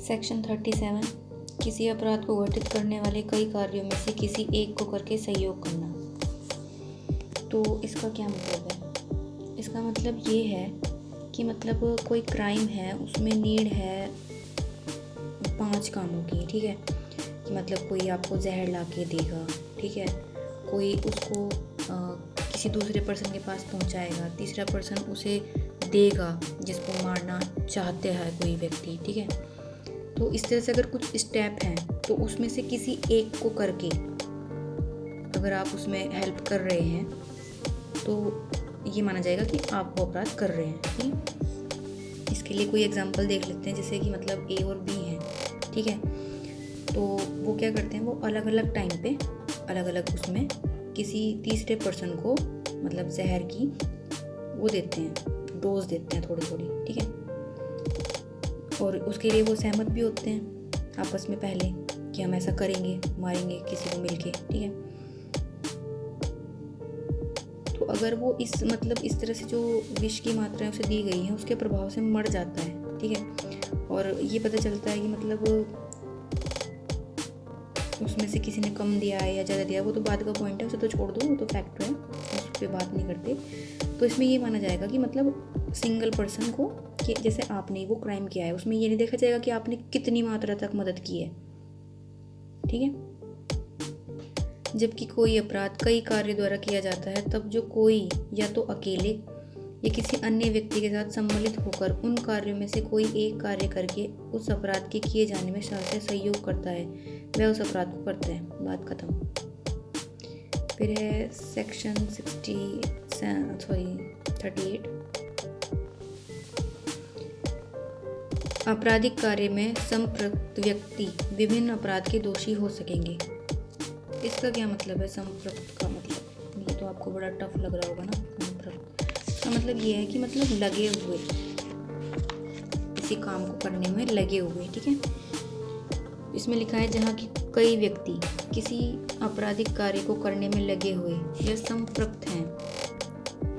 Section 37 किसी अपराध को घटित करने वाले कई कार्यों में से किसी एक को करके सहयोग करना। तो इसका क्या मतलब है? इसका मतलब ये है कि मतलब कोई क्राइम है, उसमें नीड है 5 कामों की, ठीक है। कि मतलब कोई आपको जहर ला के देगा, ठीक है, कोई उसको किसी दूसरे पर्सन के पास पहुंचाएगा, तीसरा पर्सन उसे देगा जिसको मारना चाहते हैं कोई व्यक्ति, ठीक है। तो इस तरह से अगर कुछ स्टेप हैं तो उसमें से किसी एक को करके अगर आप उसमें हेल्प कर रहे हैं तो ये माना जाएगा कि आप वो अपराध कर रहे हैं, ठीक। इसके लिए कोई एग्जांपल देख लेते हैं, जैसे कि मतलब ए और बी हैं, ठीक है। तो वो क्या करते हैं, वो अलग अलग टाइम पे अलग अलग उसमें किसी तीसरे पर्सन को मतलब जहर की वो देते हैं, डोज देते हैं थोड़ी थोड़ी, ठीक है। और उसके लिए वो सहमत भी होते हैं आपस में पहले कि हम ऐसा करेंगे, मारेंगे किसी को मिलके, ठीक है। तो अगर वो इस तरह से जो विष की मात्रा उसे दी गई है उसके प्रभाव से मर जाता है, ठीक है। और ये पता चलता है कि मतलब उसमें से किसी ने कम दिया है या ज़्यादा दिया, वो तो बात का पॉइंट है, उसे तो छोड़ दो, वो तो फैक्ट है, उस पर बात नहीं करते। तो इसमें ये माना जाएगा कि मतलब सिंगल पर्सन को, कि जैसे आपने वो क्राइम किया है, उसमें ये नहीं देखा जाएगा कि आपने कितनी मात्रा तक मदद की है, ठीक है। जबकि कोई अपराध कई कार्य द्वारा किया जाता है तब जो कोई या तो अकेले या किसी अन्य व्यक्ति के साथ सम्मिलित होकर उन कार्यों में से कोई एक कार्य करके उस अपराध के किए जाने में सहयोग करता है, वह उस अपराध को करता है। बात खत्म। फिर है सेक्शन 38। आपराधिक कार्य में संपृक्त व्यक्ति विभिन्न अपराध के दोषी हो सकेंगे। इसका क्या मतलब है? संपृक्त का मतलब, ये तो आपको बड़ा टफ लग रहा होगा ना। संपृक्त का मतलब ये है कि मतलब लगे हुए, किसी काम को करने में लगे हुए, ठीक है। इसमें लिखा है जहाँ की कई व्यक्ति किसी आपराधिक कार्य को करने में लगे हुए या संपृक्त हैं,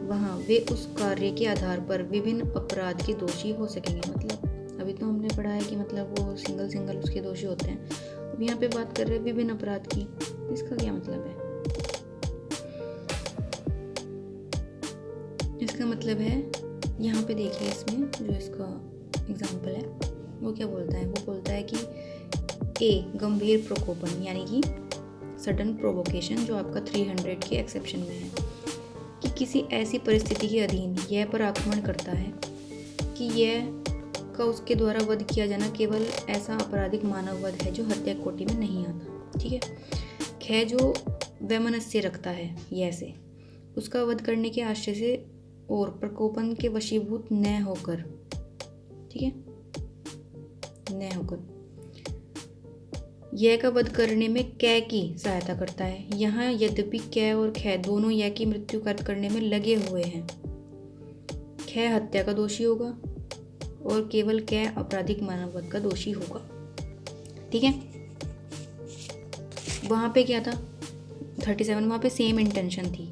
वहाँ वे उस कार्य के आधार पर विभिन्न अपराध के दोषी हो सकेंगे। मतलब अभी तो हमने पढ़ा है कि मतलब वो सिंगल उसके दोषी होते हैं, अब यहाँ पे बात कर रहे हैं विभिन्न अपराध की। इसका क्या मतलब है? इसका मतलब है, यहाँ पे देखिए इसमें जो इसका एग्जाम्पल है वो क्या बोलता है, वो बोलता है कि ए गंभीर प्रकोपन यानी कि सडन प्रोवोकेशन, जो आपका 300 के एक्सेप्शन में है, कि किसी ऐसी परिस्थिति के अधीन यह पर आक्रमण करता है कि यह का उसके द्वारा वध किया जाना केवल ऐसा आपराधिक मानव वध है जो हत्या कोटि में नहीं आता, ठीक है। ख जो वैमनस्य रखता है यह से उसका वध करने के आशय से और प्रकोपन के वशीभूत न होकर, ठीक है, न होकर यह का वध करने में कै की सहायता करता है। यहाँ यद्यपि कै और ख दोनों यह की मृत्यु करने में लगे हुए हैं, ख हत्या का दोषी होगा और केवल कै आपराधिक मानववध का दोषी होगा, ठीक है। वहाँ पे क्या था 37, वहाँ पे सेम इंटेंशन थी,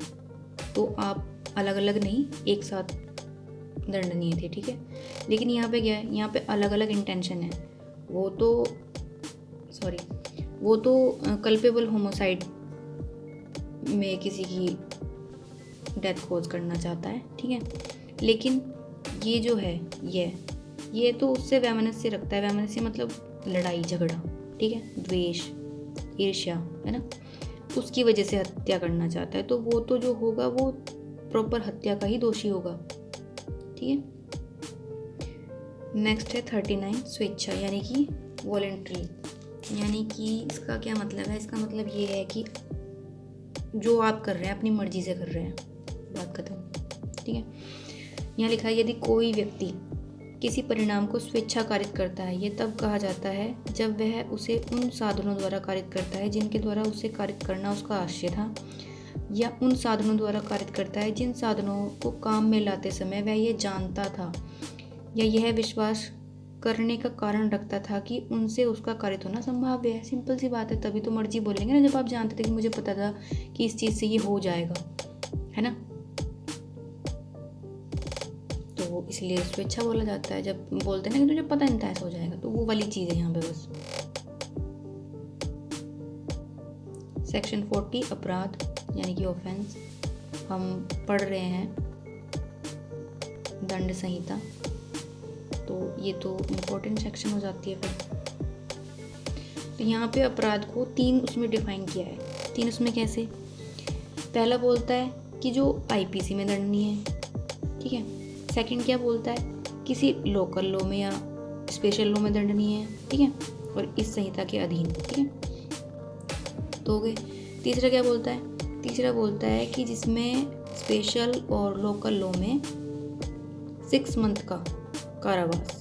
तो आप अलग अलग नहीं एक साथ दंडनीय थे, ठीक है। लेकिन यहाँ पे क्या है, यहाँ पे अलग अलग इंटेंशन है। वो तो कल्पेबल होमोसाइड में किसी की डेथ कॉज करना चाहता है, ठीक है। लेकिन ये जो है ये तो उससे वैमनस्य रखता है। वैमनस्य मतलब लड़ाई झगड़ा, ठीक है, द्वेष, ईर्ष्या, है ना, उसकी वजह से हत्या करना चाहता है, तो वो तो जो होगा वो प्रॉपर हत्या का ही दोषी होगा, ठीक है। नेक्स्ट है 39 स्वेच्छा यानी कि वॉलेंट्री, यानी कि इसका क्या मतलब है? इसका मतलब ये है कि जो आप कर रहे हैं अपनी मर्जी से कर रहे हैं, बात खत्म, ठीक है। यहाँ लिखा है यदि कोई व्यक्ति किसी परिणाम को स्वेच्छा कारित करता है, यह तब कहा जाता है जब वह उसे उन साधनों द्वारा कारित करता है जिनके द्वारा उसे कारित करना उसका आशय था, या उन साधनों द्वारा कारित करता है जिन साधनों को काम में लाते समय वह ये जानता था या यह विश्वास करने का कारण रखता था कि उनसे उसका कारित होना संभाव्य है। सिंपल सी बात है, तभी तो मर्जी बोलेंगे ना जब आप जानते थे कि मुझे पता था कि इस चीज़ से ये हो जाएगा, है ना। तो इसलिए स्वेच्छा बोला जाता है। जब बोलते हैं ना कि तुझे पता नहीं था ऐसा हो जाएगा, तो वो वाली चीज़ है यहाँ पे बस। सेक्शन 40 अपराध यानी कि ऑफेंस। हम पढ़ रहे हैं दंड संहिता, तो ये तो इम्पोर्टेंट सेक्शन हो जाती है फिर। तो यहाँ पे अपराध को 3 उसमें डिफाइन किया है। 3 उसमें कैसे? पहला बोलता है कि जो आईपीसी में दंडनीय है, ठीक है। सेकंड क्या बोलता है? किसी लोकल लॉ में या स्पेशल लॉ में दंडनीय है, ठीक है, और इस संहिता के अधीन, ठीक है। तो हो गए। तीसरा क्या बोलता है? तीसरा बोलता है कि जिसमें स्पेशल और लोकल लॉ में 6 मंथ का कारावास,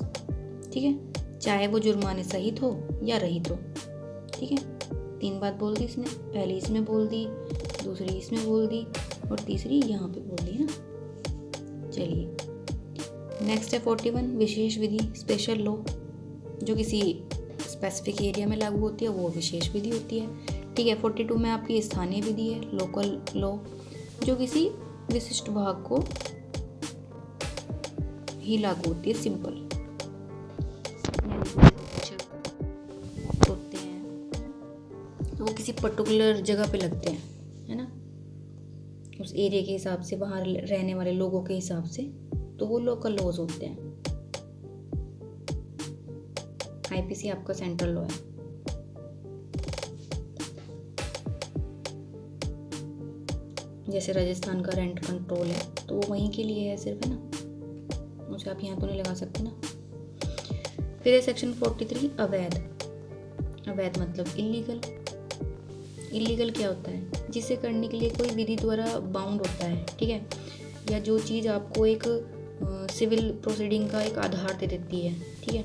ठीक है, चाहे वो जुर्माने सहित हो या रहित हो, ठीक है। 3 बात बोल दी इसने, पहली इसमें बोल दी, दूसरी इसमें बोल दी और तीसरी यहाँ पे बोल दी ना। चलिए नेक्स्ट है 41 विशेष विधि, स्पेशल लॉ। जो किसी स्पेसिफिक एरिया में लागू होती है वो विशेष विधि होती है, ठीक है। 42 में आपकी स्थानीय विधि है, लोकल लॉ, जो किसी विशिष्ट भाग को ही लागू होती है, सिंपल। होते हैं तो वो किसी पर्टिकुलर जगह पे लगते हैं, है ना, उस एरिया के हिसाब से, वहाँ रहने वाले लोगों के हिसाब से, तो वो लोकल लॉज होते हैं। आईपीसी आपका सेंट्रल लॉ है। जैसे राजस्थान का रेंट कंट्रोल है तो वो वहीं के लिए है सिर्फ, है ना, उसे आप यहाँ तो नहीं लगा सकते ना। फिर है सेक्शन 43 अवैध। अवैध मतलब इलीगल। इलीगल क्या होता है? जिसे करने के लिए कोई विधि द्वारा बाउंड होता है, ठीक है, या जो चीज़ आपको एक सिविल प्रोसीडिंग का एक आधार दे देती है, ठीक है,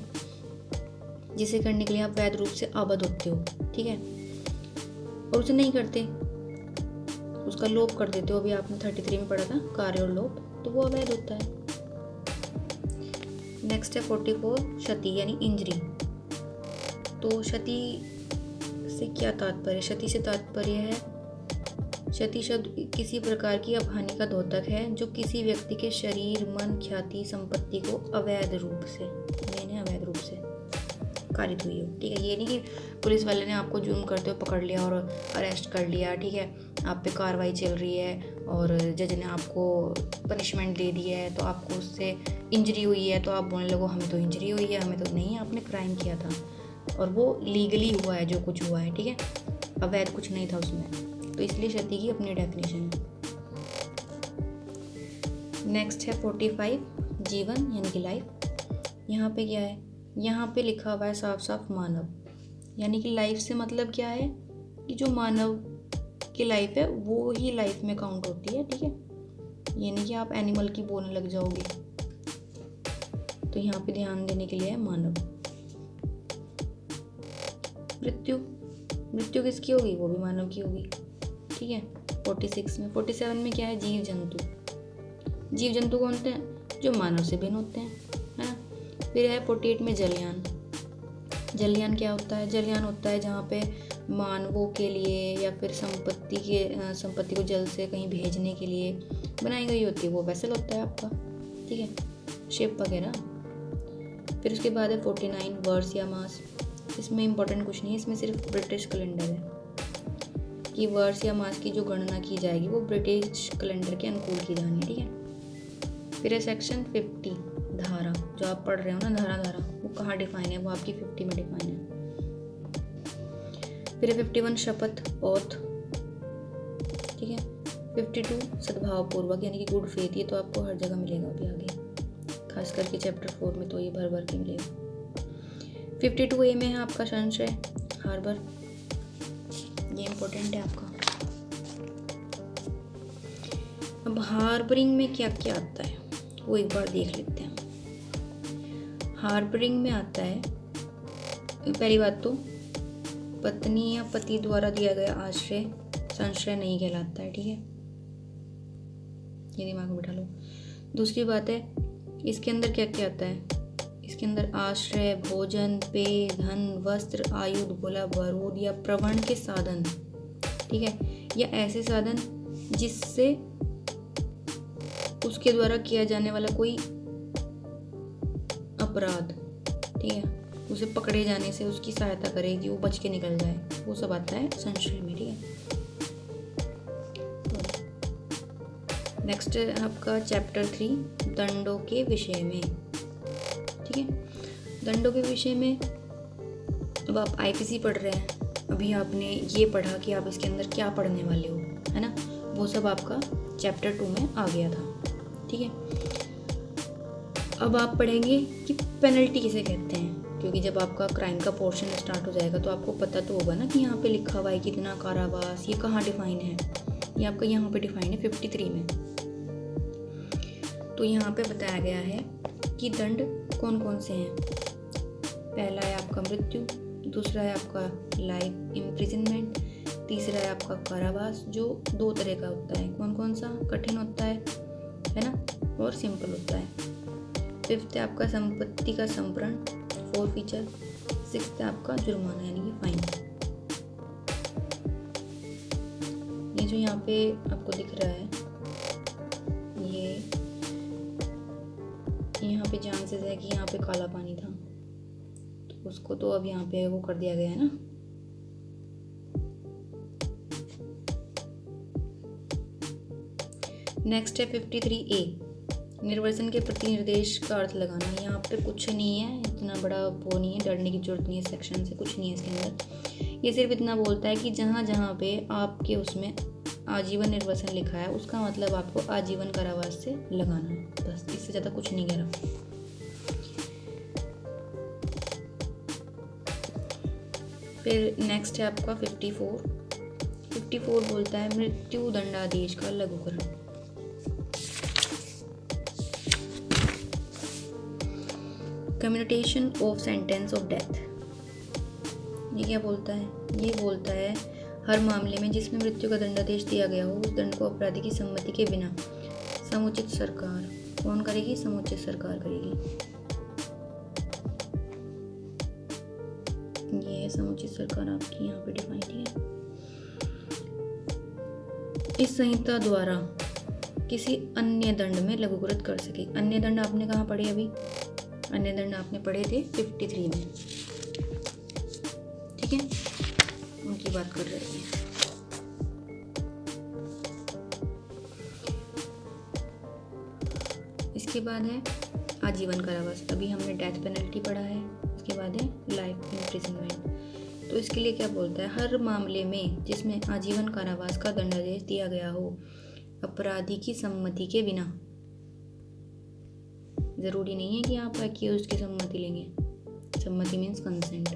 जिसे करने के लिए आप वैध रूप से आबद्ध होते हो, ठीक है, और उसे नहीं करते, उसका लोप कर देते हो। अभी आपने 33 में पढ़ा था कार्य और लोप, तो वो अवैध होता है। नेक्स्ट है 44 क्षति यानी इंजरी। तो क्षति से क्या तात्पर्य? क्षति से तात्पर्य है, क्षति शब्द किसी प्रकार की हानि का द्योतक है जो किसी व्यक्ति के शरीर, मन, ख्याति, संपत्ति को अवैध रूप से, मैंने अवैध रूप से कारित हुई हो, ठीक है। ये नहीं कि पुलिस वाले ने आपको जुर्म करते हुए पकड़ लिया और अरेस्ट कर लिया, ठीक है, आप पे कार्रवाई चल रही है और जज ने आपको पनिशमेंट दे दी है, तो आपको उससे इंजरी हुई है तो आप बोलने लगो हमें तो इंजरी हुई है, हमें तो नहीं, आपने क्राइम किया था और वो लीगली हुआ है जो कुछ हुआ है, ठीक है, अवैध कुछ नहीं था उसमें। तो इसलिए क्षति की अपनी डेफिनेशन है। नेक्स्ट है 45 जीवन यानी कि लाइफ। यहाँ पे क्या है? यहाँ पे लिखा हुआ है साफ साफ मानव, यानी कि लाइफ से मतलब क्या है कि जो मानव की लाइफ है वो ही लाइफ में काउंट होती है, ठीक है, ये नहीं कि आप एनिमल की बोलने लग जाओगे। तो यहाँ पे ध्यान देने के लिए है मानव। मृत्यु, मृत्यु किसकी होगी? वो भी मानव की होगी, ठीक है। 46 में 47 में क्या है? जीव जंतु। जीव जंतु कौन होते हैं? जो मानव से भिन्न होते हैं, है ना। फिर है 48 में जलयान। जलयान क्या होता है? जलयान होता है जहाँ पे मानवों के लिए या फिर संपत्ति को जल से कहीं भेजने के लिए बनाई गई होती है, वो वेसल होता है आपका, ठीक है, शिप वगैरह। फिर उसके बाद है 49 वर्ष या मास। इसमें इम्पोर्टेंट कुछ नहीं है, इसमें सिर्फ ब्रिटिश कैलेंडर है कि वर्ष या मास की जो गणना की जाएगी वो ब्रिटिश कैलेंडर के अनुकूल की जानी है, ठीक है। फिर है सेक्शन 50 धारा, जो आप पढ़ रहे हो ना, धारा वो कहाँ डिफाइन है? वो आपकी 50 में डिफाइन है। फिर है 51 शपथ ओथ, ठीक है। 52 सद्भाव पूर्वक यानी कि गुड फेथ, ये तो आपको हर जगह मिलेगा अभी आगे, खास करके चैप्टर 4 में तो ये भर के मिलेगा। 52A में है आपका संशय, हार्बर, ये इम्पोर्टेंट है आपका। अब हार्बरिंग में क्या क्या आता है वो एक बार देख लेते हैं। हार्बरिंग में आता है, पहली बात तो पत्नी या पति द्वारा दिया गया आश्रय संशय नहीं कहलाता है, ठीक है, ये दिमाग में बिठा लो। दूसरी बात है इसके अंदर क्या क्या आता है? इसके अंदर आश्रय, भोजन, पेय, धन, वस्त्र, आयुध, गोला बारूद या प्रवण के साधन, ठीक है, या ऐसे साधन जिससे उसके द्वारा किया जाने वाला कोई अपराध, ठीक है, उसे पकड़े जाने से उसकी सहायता करे कि वो बच के निकल जाए, वो सब आता है संशय में, ठीक है। नेक्स्ट है आपका चैप्टर 3 दंडों के विषय में, ठीक है। दंडों के विषय में अब आप आईपीसी पढ़ रहे हैं, अभी आपने ये पढ़ा कि आप इसके अंदर क्या पढ़ने वाले हो, है ना, वो सब आपका चैप्टर 2 में आ गया था, ठीक है। अब आप पढ़ेंगे कि पेनल्टी किसे कहते हैं, क्योंकि जब आपका क्राइम का पोर्शन स्टार्ट हो जाएगा तो आपको पता तो होगा ना कि यहाँ पे लिखा हुआ है कितना कारावास, ये कहाँ डिफाइन है, ये आपका यहाँ पे डिफाइन है 53 में। तो यहाँ पे बताया गया है कि दंड कौन कौन से हैं। पहला है आपका मृत्यु, दूसरा है आपका लाइफ इम्प्रिजनमेंट, तीसरा है आपका कारावास जो 2 तरह का होता है, कौन कौन सा, कठिन होता है ना, और सिंपल होता है। फिफ्थ है आपका संपत्ति का संप्रण, फोरफीचर। सिक्स्थ है आपका जुर्माना यानी कि फाइन। ये जो यहाँ पे आपको दिख रहा है, ये यहाँ पे चांसेस है कि यहाँ पे काला पानी था, तो उसको तो अब यहाँ पे वो कर दिया गया है ना। नेक्स्ट है 53A निर्वसन के प्रति निर्देश का अर्थ लगाना। यहाँ पे कुछ नहीं है, इतना बड़ा वो नहीं है, डरने की जरूरत नहीं है, सेक्शन से कुछ नहीं है इसके अंदर। ये सिर्फ इतना बोलता है कि जहाँ जहाँ पे आपके उसमें आजीवन निर्वसन लिखा है उसका मतलब आपको आजीवन कारावास से लगाना है, बस, इससे ज़्यादा कुछ नहीं कह रहा। फिर नेक्स्ट है आपका 54 बोलता है मृत्यु दंडादेश का लघुकरण। Commutation of sentence of death. ये क्या बोलता है, ये बोलता है हर मामले में जिसमें मृत्यु का दंडादेश दिया गया हो उस दंड को अपराधी की सम्मति के बिना समुचित सरकार, कौन करेगी, समुचित सरकार करेगी। ये है समुचित सरकार आपकी यहाँ पे डिफाइन, ठीक है। इस संहिता द्वारा किसी अन्य दंड में लघुकृत कर सके। अन्य दंड आपने कहाँ पढ़े, अभी अन्य दंड आपने पढ़े थे 53 में, ठीक है, उनकी बात कर रहे हैं। इसके बाद है आजीवन कारावास, अभी हमने डेथ पेनल्टी पढ़ा है। इसके बाद है लाइफ इम्प्रिजनमेंट। तो इसके लिए क्या बोलता है, हर मामले में जिसमें आजीवन कारावास का दंडादेश दिया गया हो अपराधी की सम्मति के बिना। ज़रूरी नहीं है कि आप एक्यूज्ड की सम्मति लेंगे, सम्मति मीन्स कंसेंट,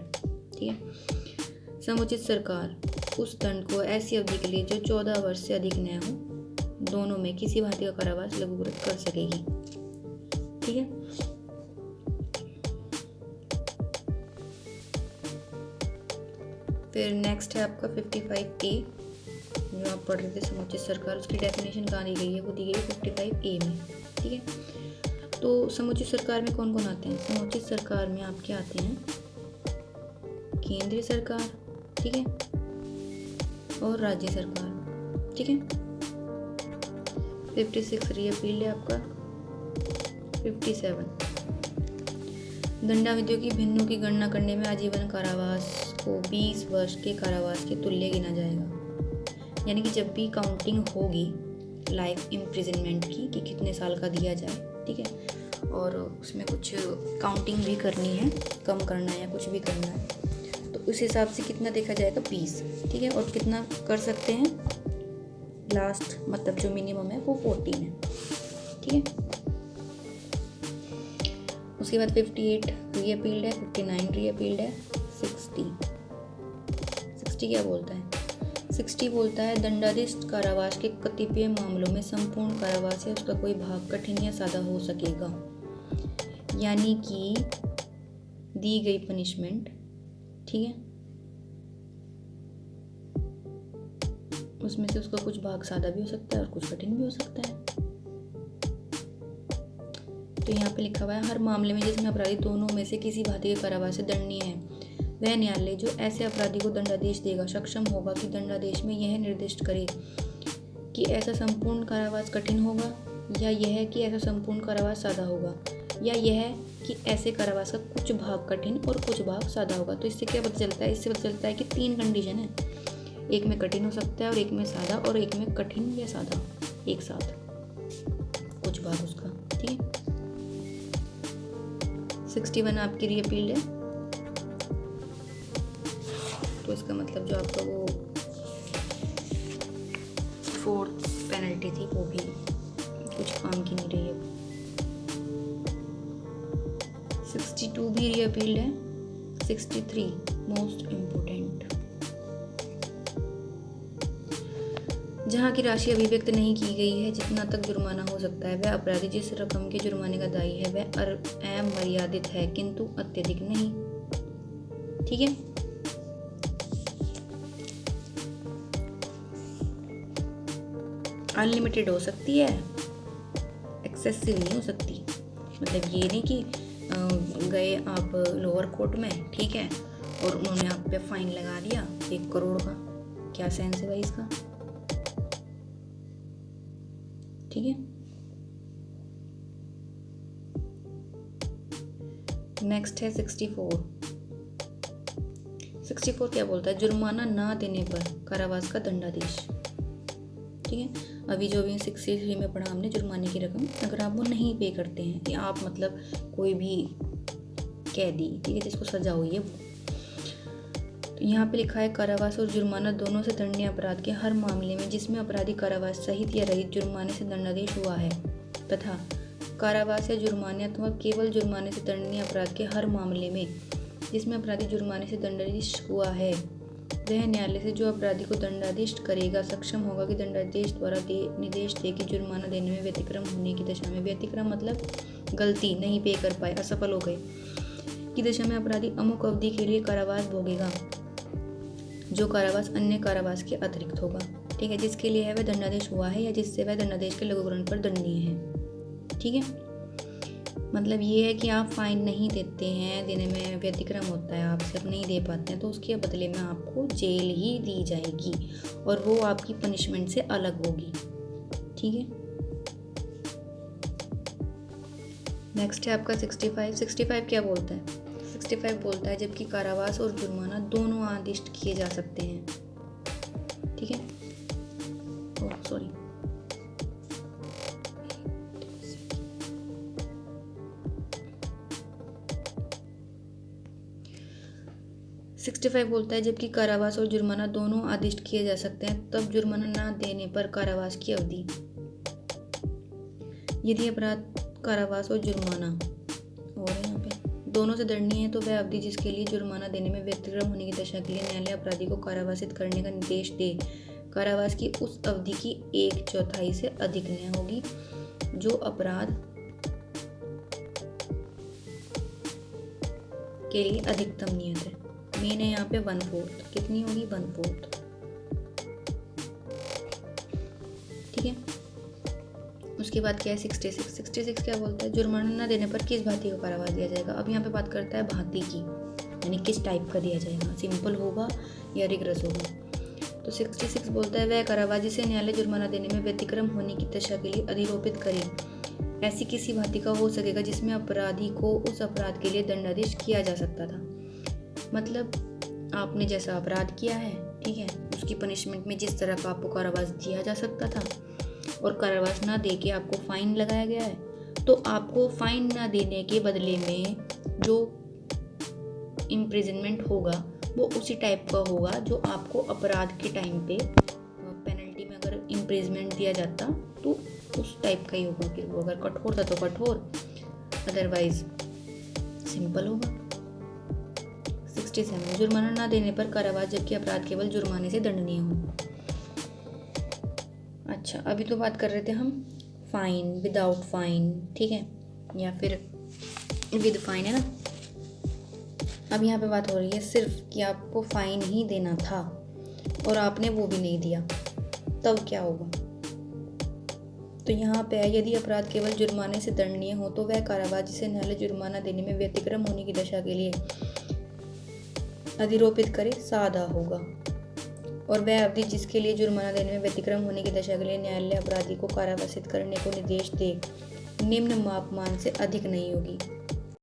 ठीक है। समुचित सरकार उस दंड को ऐसी अवधि के लिए जो 14 वर्ष से अधिक न हो, दोनों में किसी भांति का कारावास लघुकृत कर सकेगी, ठीक है। फिर नेक्स्ट है आपका 55A जो आप पढ़ रहे थे समुचित सरकार, उसकी डेफिनेशन कहाँ दी गई है, वो दी गई है 55A में, ठीक है। तो समुचित सरकार में कौन कौन आते हैं, समुचित सरकार में आपके आते हैं केंद्रीय सरकार, ठीक है, और राज्य सरकार, ठीक है। 56 रीअपील है आपका। 57 दंडाविधियों की भिन्नों की गणना करने में आजीवन कारावास को 20 वर्ष के कारावास के तुल्य गिना जाएगा। यानी कि जब भी काउंटिंग होगी लाइफ इम्प्रिजनमेंट की कि कितने साल का दिया जाए, ठीक है, और उसमें कुछ काउंटिंग भी करनी है, कम करना है या कुछ भी करना है, तो उस हिसाब से कितना देखा जाएगा 20, ठीक है। और कितना कर सकते हैं लास्ट, मतलब जो मिनिमम है वो 14 है, ठीक है। उसके बाद 58 रीअपील्ड है, 59 रीअपील्ड है, 60 क्या बोलता है, 60 बोलता है दंडादेश कारावास के कतिपय मामलों में संपूर्ण कारावास या उसका कोई भाग कठिन या सादा हो सकेगा। यानी कि दी गई पनिशमेंट, ठीक है, उसमें से उसका कुछ भाग सादा भी हो सकता है और कुछ कठिन भी हो सकता है। तो यहाँ पे लिखा हुआ है हर मामले में जिसमें अपराधी दोनों में से किसी भांति के कारावास से दंडनीय है, वह न्यायालय जो ऐसे अपराधी को दंडादेश देगा सक्षम होगा कि दंडादेश में यह निर्दिष्ट करे कि ऐसा संपूर्ण कारावास कठिन होगा या यह कि ऐसा संपूर्ण कारावास सादा होगा। या यह कि ऐसे कारावास का कुछ भाग कठिन और कुछ भाग सादा होगा। तो इससे क्या पता चलता है? इससे पता चलता है कि 3 कंडीशन है, एक में कठिन हो सकता है और एक में सादा और एक में कठिन या सादा एक साथ कुछ भाग उसका। ठीक है, 61 आपकी रीअपील्ड है। तो इसका मतलब जो आपका वो 4th पेनल्टी थी वो भी कुछ काम की नहीं रही है। 62 भी रीअपील्ड है। 63 मोस्ट इम्पोर्टेंट, जहाँ की राशि अभिव्यक्त नहीं की गई है, जितना तक जुर्माना हो सकता है वह अपराधी जिस रकम के जुर्माने का दायी है वह अमर्यादित है किंतु अत्यधिक नहीं। ठीक है, अनलिमिटेड हो सकती है, एक्सेसिव नहीं हो सकती। मतलब ये नहीं कि गए आप लोअर कोर्ट में, ठीक है, और उन्होंने आप पे फाइन लगा दिया 1 करोड़ का, क्या सेंस है भाई इसका? ठीक है, नेक्स्ट है 64। 64 क्या बोलता है? जुर्माना ना देने पर कारावास का दंडादेश। ठीक है, अभी जो भी 63 में पढ़ा हमने, जुर्माने की रकम अगर आप वो नहीं पे करते हैं या आप मतलब कोई भी कैदी, ठीक है, जिसको सजा हुई है वो, तो यहाँ पे लिखा है कारावास और जुर्माना दोनों से दंडनीय अपराध के हर मामले में जिसमें अपराधी कारावास सहित या रहित जुर्माने से दंडादेश हुआ है तथा कारावास या जुर्माने अथवा केवल जुर्माने से दंडनीय अपराध के हर मामले में जिसमें अपराधी जुर्माने से दंडादेश हुआ है वह न्यायालय से जो अपराधी को दंडादेश करेगा सक्षम होगा कि दंडादेश द्वारा निर्देश दे कि जुर्माना देने में व्यतिक्रम होने की दशा में, व्यतिक्रम मतलब गलती, नहीं पे कर पाए, असफल हो गए, की दशा में अपराधी अमुक अवधि के लिए कारावास भोगेगा जो कारावास अन्य कारावास के अतिरिक्त होगा। ठीक है, जिसके लिए है वह दंडादेश हुआ है या जिससे वह दंडादेश के लघुकरण पर दंडनीय है। ठीक है, मतलब ये है कि आप फाइन नहीं देते हैं, देने में व्यतिक्रम होता है, आपसे आप नहीं दे पाते हैं, तो उसके बदले में आपको जेल ही दी जाएगी और वो आपकी पनिशमेंट से अलग होगी। ठीक है, नेक्स्ट है आपका 65। 65 क्या बोलता है? 65 बोलता है जबकि कारावास और जुर्माना दोनों आदिष्ट किए जा सकते हैं। ठीक है, ओह सॉरी, बोलता है जबकि कारावास और जुर्माना दोनों आदिष्ट किए जा सकते हैं तब जुर्माना ना देने पर कारावास की अवधि, यदि अपराध कारावास और जुर्माना और यहाँ पे दोनों से दंडनीय है तो वह अवधि जिसके लिए जुर्माना देने में व्यतिक्रम होने की दशा के लिए न्यायालय अपराधी को कारावासित करने का निर्देश दे, कारावास की उस अवधि की 1/4 से अधिक न होगी जो अपराध के लिए अधिकतम नियत है। मेन है यहाँ पे 1/4, कितनी होगी? 1/4। ठीक है, उसके बाद क्या है 66 क्या बोलता है? जुर्माना न देने पर किस भांति को कारावास दिया जाएगा। अब यहाँ पे बात करता है भांति की, यानी किस टाइप का दिया जाएगा, सिंपल होगा या रिग्रेस होगा। तो 66 बोलता है वह कारावास जिसे न्यायालय जुर्माना देने में व्यतिक्रम होने की दशा के लिए अधिरोपित करे ऐसी किसी भांति का हो सकेगा जिसमें अपराधी को उस अपराध के लिए दंडादेश किया जा सकता था। मतलब आपने जैसा अपराध किया है, ठीक है, उसकी पनिशमेंट में जिस तरह का आपको कारावास दिया जा सकता था और कारावास ना दे के आपको फाइन लगाया गया है, तो आपको फाइन ना देने के बदले में जो इम्प्रिजनमेंट होगा वो उसी टाइप का होगा जो आपको अपराध के टाइम पे पेनल्टी में अगर इम्प्रिजमेंट दिया जाता तो उस टाइप का ही होगा कि वो अगर कठोर था तो कठोर, अदरवाइज सिंपल होगा। 67 जुर्माना ना देने पर कारावास जबकि अपराध केवल जुर्माने से दंडनीय हो। अच्छा, अभी तो बात कर रहे थे हम फाइन, विदाउट फाइन, ठीक है, या फिर विद फाइन, है ना। अब यहाँ पे बात हो रही है सिर्फ कि आपको फाइन ही देना था और आपने वो भी नहीं दिया, तब क्या होगा। तो यहाँ पे है यदि अपराध केवल जुर्माने से दंडनीय हो तो वह कारावास जिसे न्यायालय जुर्माना देने में व्यतिक्रम होने की दशा के लिए अधिरोपित करे सादा होगा और वह अवधि जिसके लिए जुर्माना देने में व्यतिक्रम होने की दशा के लिए न्यायालय अपराधी को कारावासित करने को निर्देश दे निम्न मापमान से अधिक नहीं होगी।